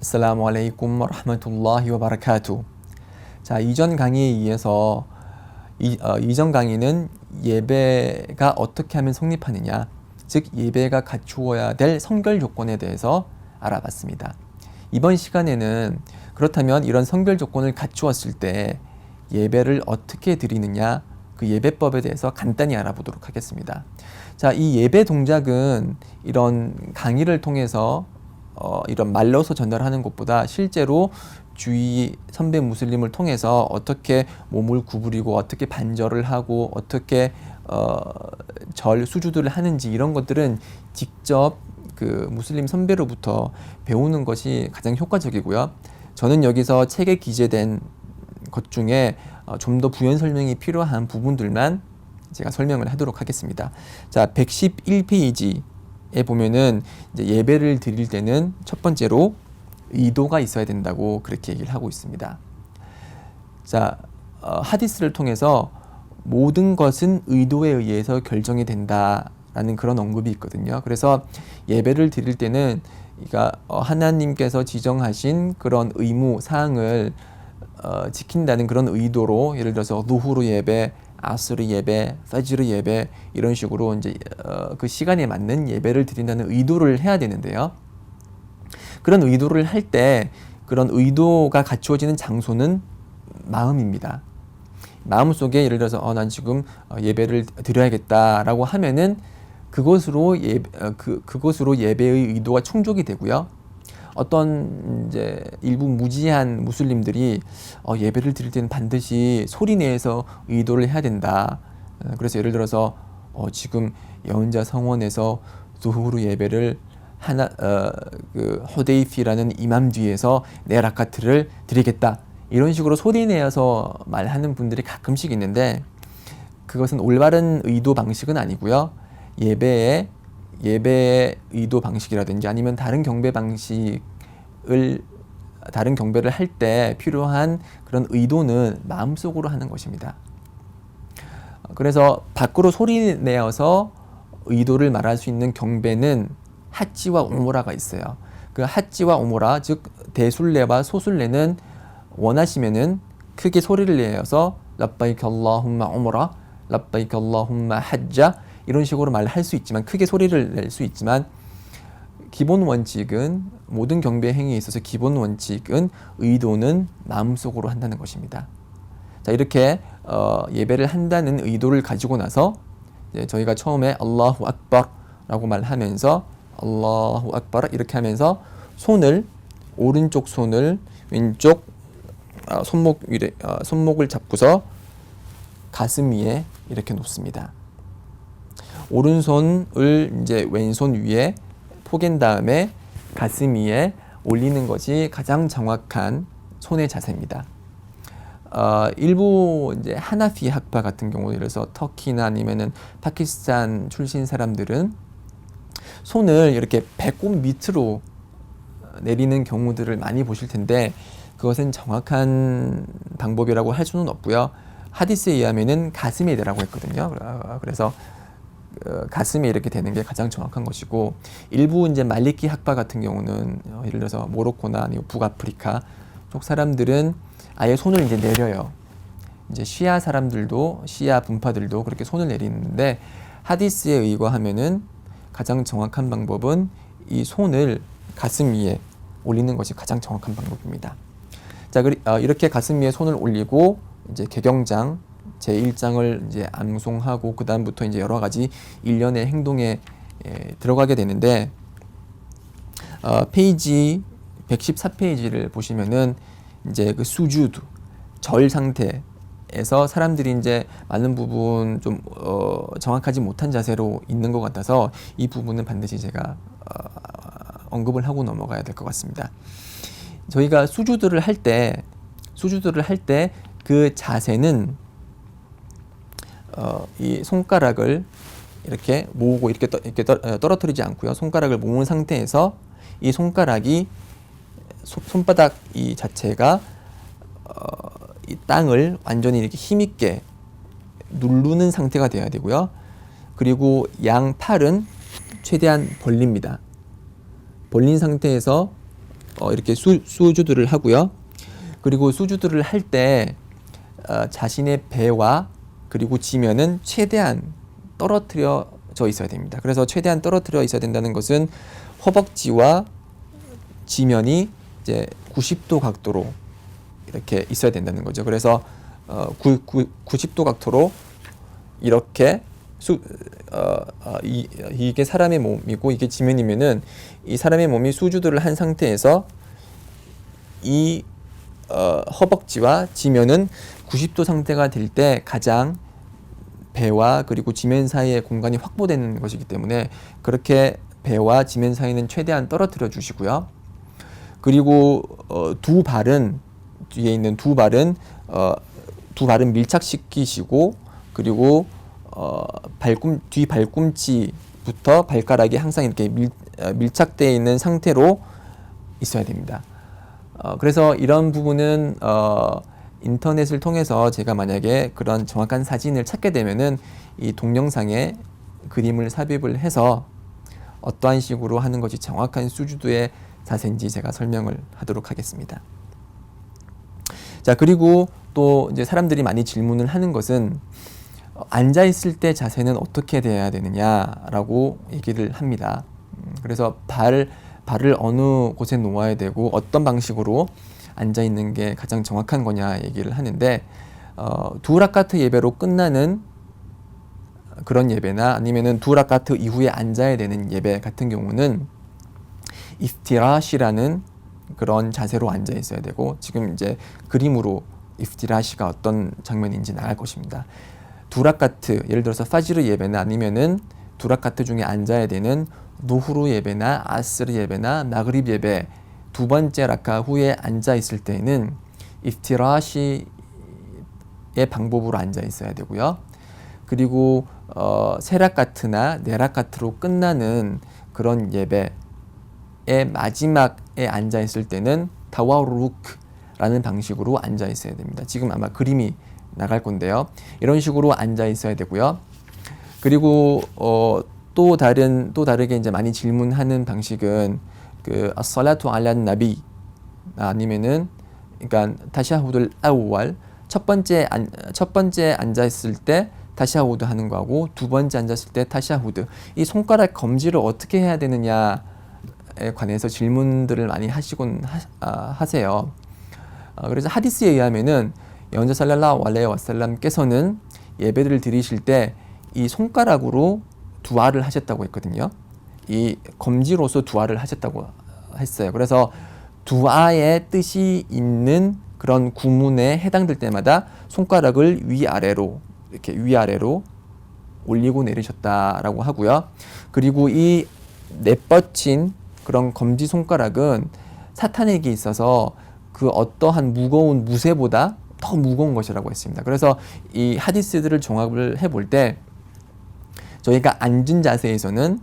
assalamu alaikum wa rahmatullahi wa barakatuh. 자, 이전 강의에 이어서 이전 강의는 예배가 어떻게 하면 성립하느냐, 즉 예배가 갖추어야 될 성결 조건에 대해서 알아봤습니다. 이번 시간에는 그렇다면 이런 성결 조건을 갖추었을 때 예배를 어떻게 드리느냐, 그 예배법에 대해서 간단히 알아보도록 하겠습니다. 자, 이 예배 동작은 이런 강의를 통해서 이런 말로서 전달하는 것보다 실제로 주위 선배 무슬림을 통해서 어떻게 몸을 구부리고 어떻게 반절을 하고 어떻게 수주들을 하는지, 이런 것들은 직접 그 무슬림 선배로부터 배우는 것이 가장 효과적이고요. 저는 여기서 책에 기재된 것 중에 좀 더 부연 설명이 필요한 부분들만 제가 설명을 하도록 하겠습니다. 자, 111페이지에 보면은 이제 예배를 드릴 때는 첫 번째로 의도가 있어야 된다고 그렇게 얘기를 하고 있습니다. 자, 하디스를 통해서 모든 것은 의도에 의해서 결정이 된다라는 그런 언급이 있거든요. 그래서 예배를 드릴 때는 하나님께서 지정하신 그런 의무 사항을 지킨다는 그런 의도로, 예를 들어서 누후르 예배, 아스르 예배, 파지르 예배, 이런 식으로 이제 그 시간에 맞는 예배를 드린다는 의도를 해야 되는데요. 그런 의도를 할 때 그런 의도가 갖추어지는 장소는 마음입니다. 마음속에 예를 들어서 난 지금 예배를 드려야겠다라고 하면은 그것으로 예배의 의도가 충족이 되고요. 어떤 이제 일부 무지한 무슬림들이 예배를 드릴 때는 반드시 소리 내서 의도를 해야 된다. 그래서 예를 들어서 지금 예언자 성원에서 두후르 예배를 호데이피라는 이맘 뒤에서 네 라카트를 드리겠다, 이런 식으로 소리 내어서 말하는 분들이 가끔씩 있는데, 그것은 올바른 의도 방식은 아니고요. 예배의 의도 방식이라든지 아니면 다른 경배를 할 때 필요한 그런 의도는 마음속으로 하는 것입니다. 그래서 밖으로 소리 내어서 의도를 말할 수 있는 경배는 하찌와 우무라가 있어요. 그 하찌와 우무라, 즉 대순례와 소순례는 원하시면은 크게 소리를 내어서 labbaik allahumma 우무라, labbaik allahumma hajja, 이런 식으로 말할 수 있지만, 크게 소리를 낼 수 있지만, 기본 원칙은, 모든 경배 행위에 있어서 기본 원칙은 의도는 마음속으로 한다는 것입니다. 자, 이렇게 예배를 한다는 의도를 가지고 나서 이제 저희가 처음에 알라후 악바라고 말하면서 알라후 악바 이렇게 하면서 오른쪽 손을 왼쪽 손목을 잡고서 가슴 위에 이렇게 놓습니다. 오른손을 이제 왼손 위에 포갠 다음에 가슴 위에 올리는 것이 가장 정확한 손의 자세입니다. 일부 이제 하나피 학파 같은 경우, 예를 들어서 터키나 아니면은 파키스탄 출신 사람들은 손을 이렇게 배꼽 밑으로 내리는 경우들을 많이 보실 텐데, 그것은 정확한 방법이라고 할 수는 없고요. 하디스에 의하면은 가슴에 대라고 했거든요. 그래서 가슴에 이렇게 되는 게 가장 정확한 것이고, 일부 이제 말리키 학파 같은 경우는 예를 들어서 모로코나 아니면 북아프리카 쪽 사람들은 아예 손을 이제 내려요. 이제 시아 분파들도 그렇게 손을 내리는데, 하디스에 의거하면은 가장 정확한 방법은 이 손을 가슴 위에 올리는 것이 가장 정확한 방법입니다. 자, 이렇게 가슴 위에 손을 올리고 이제 개경장 제1장을 이제 암송하고 그 다음부터 이제 여러 가지 일련의 행동에 들어가게 되는데, 페이지 114페이지를 보시면은 이제 그 수주드, 절 상태에서 사람들이 이제 많은 부분 좀 정확하지 못한 자세로 있는 것 같아서 이 부분은 반드시 제가 언급을 하고 넘어가야 될 것 같습니다. 저희가 수주드를 할 때 그 자세는 이 손가락을 이렇게 모으고 이렇게 떨어뜨리지 않고요. 손가락을 모은 상태에서 이 손가락이 손바닥 이 자체가 이 땅을 완전히 이렇게 힘있게 누르는 상태가 돼야 되고요. 그리고 양 팔은 최대한 벌립니다. 벌린 상태에서 이렇게 수주들을 하고요. 그리고 수주들을 할 때 자신의 배와 그리고 지면은 최대한 떨어뜨려져 있어야 됩니다. 그래서 최대한 떨어뜨려 있어야 된다는 것은 허벅지와 지면이 이제 90도 각도로 이렇게 있어야 된다는 거죠. 그래서 90도 각도로 이렇게 이게 사람의 몸이고 이게 지면이면은 이 사람의 몸이 수주들을 한 상태에서 이 허벅지와 지면은 90도 상태가 될 때 가장 배와 그리고 지면 사이의 공간이 확보되는 것이기 때문에 그렇게 배와 지면 사이는 최대한 떨어뜨려 주시고요. 그리고 두 발은 뒤에 있는 두 발은 밀착시키시고 그리고 뒤 발꿈치부터 발가락이 항상 이렇게 밀착되어 있는 상태로 있어야 됩니다. 그래서 이런 부분은 인터넷을 통해서 제가 만약에 그런 정확한 사진을 찾게 되면은 이 동영상에 그림을 삽입을 해서 어떠한 식으로 하는 것이 정확한 수주도의 자세인지 제가 설명을 하도록 하겠습니다. 자, 그리고 또 이제 사람들이 많이 질문을 하는 것은 앉아 있을 때 자세는 어떻게 돼야 되느냐라고 얘기를 합니다. 그래서 발을 어느 곳에 놓아야 되고 어떤 방식으로 앉아 있는 게 가장 정확한 거냐 얘기를 하는데 두 라카트 예배로 끝나는 그런 예배나 아니면은 두 라카트 이후에 앉아야 되는 예배 같은 경우는 이프티라시라는 그런 자세로 앉아 있어야 되고 지금 이제 그림으로 이프티라시가 어떤 장면인지 나갈 것입니다. 두 라카트 예를 들어서 파지르 예배나 아니면은 두 라카트 중에 앉아야 되는 노후르 예배나 아스르 예배나 마그립 예배 두 번째 라카 후에 앉아 있을 때는 이프티라시의 방법으로 앉아 있어야 되고요. 그리고 세 라카트나 네 라카트로 끝나는 그런 예배의 마지막에 앉아 있을 때는 타와루크라는 방식으로 앉아 있어야 됩니다. 지금 아마 그림이 나갈 건데요. 이런 식으로 앉아 있어야 되고요. 그리고 또 다르게 이제 많이 질문하는 방식은 그 아살라투 알란 나비 아니면은 그러니까 타샤후드를 아우왈 첫 번째 앉아 있을 때 타샤후드 하는 거하고 두 번째 앉았을 때 타샤후드 이 손가락 검지를 어떻게 해야 되느냐에 관해서 질문들을 많이 하세요. 그래서 하디스에 의하면은 연자 살랄라hu 알레이 와살람께서는 예배를 드리실 때 이 손가락으로 두아를 하셨다고 했거든요. 이 검지로서 두아를 하셨다고 했어요. 그래서 두아의 뜻이 있는 그런 구문에 해당될 때마다 손가락을 위아래로 올리고 내리셨다라고 하고요. 그리고 이 내뻗친 그런 검지 손가락은 사탄에게 있어서 그 어떠한 무거운 무쇠보다 더 무거운 것이라고 했습니다. 그래서 이 하디스들을 종합을 해볼 때 저희가 앉은 자세에서는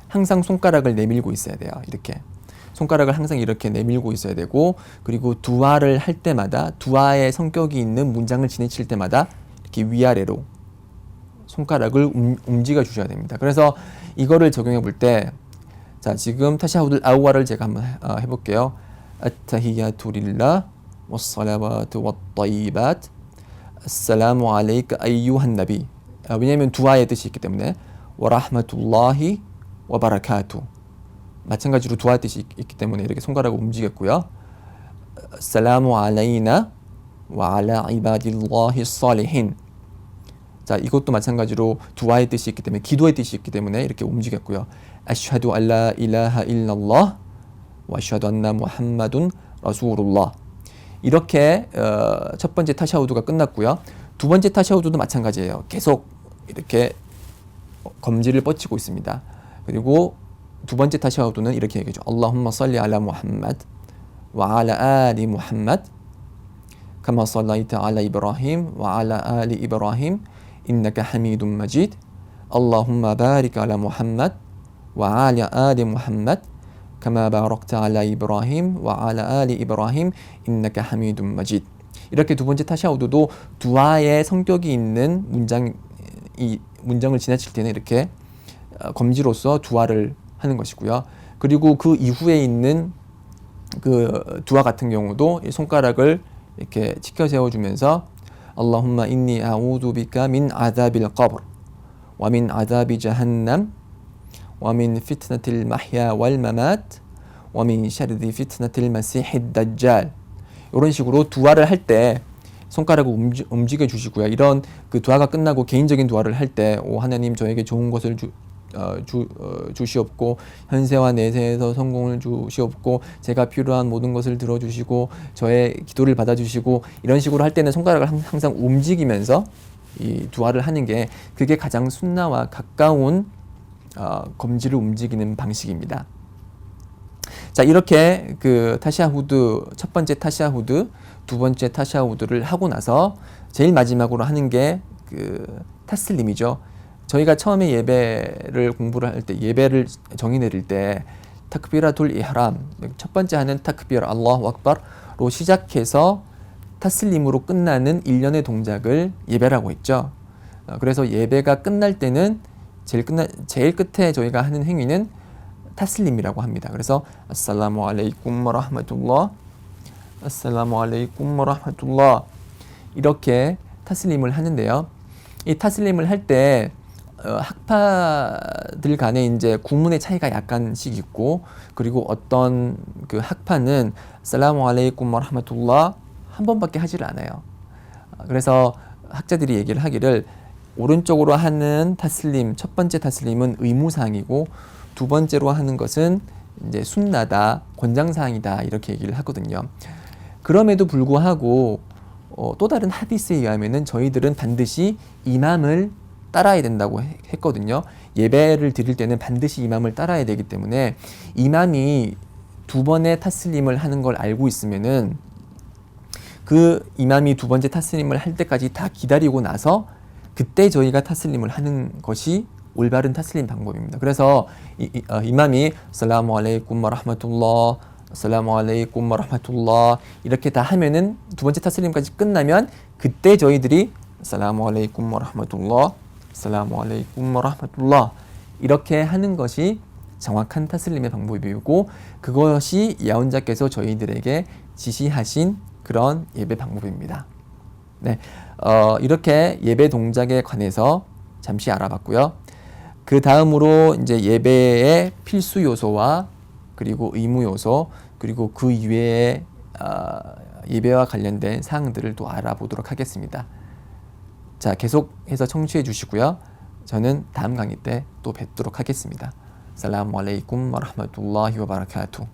항상 손가락을 내밀고 있어야 돼요. 이렇게 손가락을 항상 이렇게 내밀고 있어야 되고 그리고 두아를 할 때마다 두아의 성격이 있는 문장을 지내칠 때마다 이렇게 위아래로 손가락을 움직여 주셔야 됩니다. 그래서 이거를 적용해 볼 때 자, 지금 타샤후드 아우아를 제가 한번 해볼게요. 아타히야투 릴라 wassalawatu wattayyibat assalamu alayka ayyuhan nabi. 왜냐하면 두아의 뜻이 있기 때문에 와라흐마툴라히 와바라카투 마찬가지로 두아 뜻이 있기 때문에 이렇게 손가락을 움직였고요. 살라무 알라이나 와 알라 이바딜라히 살리힌 자 이것도 마찬가지로 두아의 뜻이 있기 때문에 기도의 뜻이 있기 때문에 이렇게 움직였고요. 아슈하두 알라 일라하 일랄lah 와 아슈하두 안나 무함마둔 라수룰lah 이렇게 첫 번째 타샤우드가 끝났고요. 두 번째 타샤우드도 마찬가지예요. 계속 이렇게 검지를 뻗치고 있습니다. 그리고 두 번째 타샤우드는 이렇게 얘기하죠. 알라훔마 살리 알라 무함마드 와 알라 아리 무함마드 카마 살라이타 알라 이브라힘 와 알라 아리 이브라힘 인나카 하미둔 마지드 알라훔마 바릭 알라 무함마드 와 알라 아리 무함마드 카마 바락타 알라 이브라힘 와 알라 아리 이브라힘 인나카 하미둔 마지드 이렇게 두 번째 타샤우드도 두아의 성격이 있는 문장을 지나칠 때는 이렇게 검지로서 두아를 하는 것이고요. 그리고 그 이후에 있는 그 두아 같은 경우도 이 손가락을 이렇게 치켜 세워주면서 Allahumma inni a'udhu bika min azabil qabr wa min azabi jahannam wa min fitnatil mahya wal mamat wa min sharri fitnatil masihid dajjal. 이런 식으로 두아를 할 때 손가락을 움직여 주시고요. 이런 그 두아가 끝나고 개인적인 두아를 할 때 오 하나님 저에게 좋은 것을 주시옵고 현세와 내세에서 성공을 주시옵고 제가 필요한 모든 것을 들어주시고 저의 기도를 받아주시고 이런 식으로 할 때는 손가락을 항상 움직이면서 이 두아를 하는 게 그게 가장 순나와 가까운 검지를 움직이는 방식입니다. 자, 이렇게 그 타샤후드 첫 번째 타샤후드, 두 번째 타샤후드를 하고 나서 제일 마지막으로 하는 게 그 타슬림이죠. 저희가 처음에 예배를 공부를 할 때 예배를 정의 내릴 때 타크비라툴 이흐람 첫 번째 하는 타크비라 알라후 악바로 시작해서 타슬림으로 끝나는 일련의 동작을 예배라고 했죠. 그래서 예배가 끝날 때는 제일 끝에 저희가 하는 행위는 타슬림이라고 합니다. 그래서 아살라무 알레이쿰 와라흐마툴라 아살라무 알레이쿰 와라흐마툴라 이렇게 타슬림을 하는데요. 이 타슬림을 할 때 학파들 간에 이제 구문의 차이가 약간씩 있고 그리고 어떤 그 학파는 살라무 알레이쿰 와라흐마툴라 한 번밖에 하지를 않아요. 그래서 학자들이 얘기를 하기를 오른쪽으로 하는 타슬림 첫 번째 타슬림은 의무사항이고 두 번째로 하는 것은 이제 순나다 권장사항이다 이렇게 얘기를 하거든요. 그럼에도 불구하고 또 다른 하디스에 의하면은 저희들은 반드시 이맘을 따라야 된다고 했거든요. 예배를 드릴 때는 반드시 이맘을 따라야 되기 때문에 이맘이 두 번의 타슬림을 하는 걸 알고 있으면은 그 이맘이 두 번째 타슬림을 할 때까지 다 기다리고 나서 그때 저희가 타슬림을 하는 것이 올바른 타슬림 방법입니다. 그래서 이맘이 살라무 알레이쿰 와라흐마툴라 살라무 알레이쿰 와라흐마툴라 이렇게 다 하면은 두 번째 타슬림까지 끝나면 그때 저희들이 살라무 알레이쿰 와라흐마툴라 살라무 알레이쿰 와라흐마툴라 이렇게 하는 것이 정확한 타슬림의 방법이고 그것이 야혼자께서 저희들에게 지시하신 그런 예배 방법입니다. 네, 이렇게 예배 동작에 관해서 잠시 알아봤고요. 그 다음으로 이제 예배의 필수 요소와 그리고 의무 요소 그리고 그 이외의 예배와 관련된 사항들을 또 알아보도록 하겠습니다. 자, 계속해서 청취해 주시고요. 저는 다음 강의 때 또 뵙도록 하겠습니다. 살라무 알레이쿰 와라흐마툴라히 와바라카투.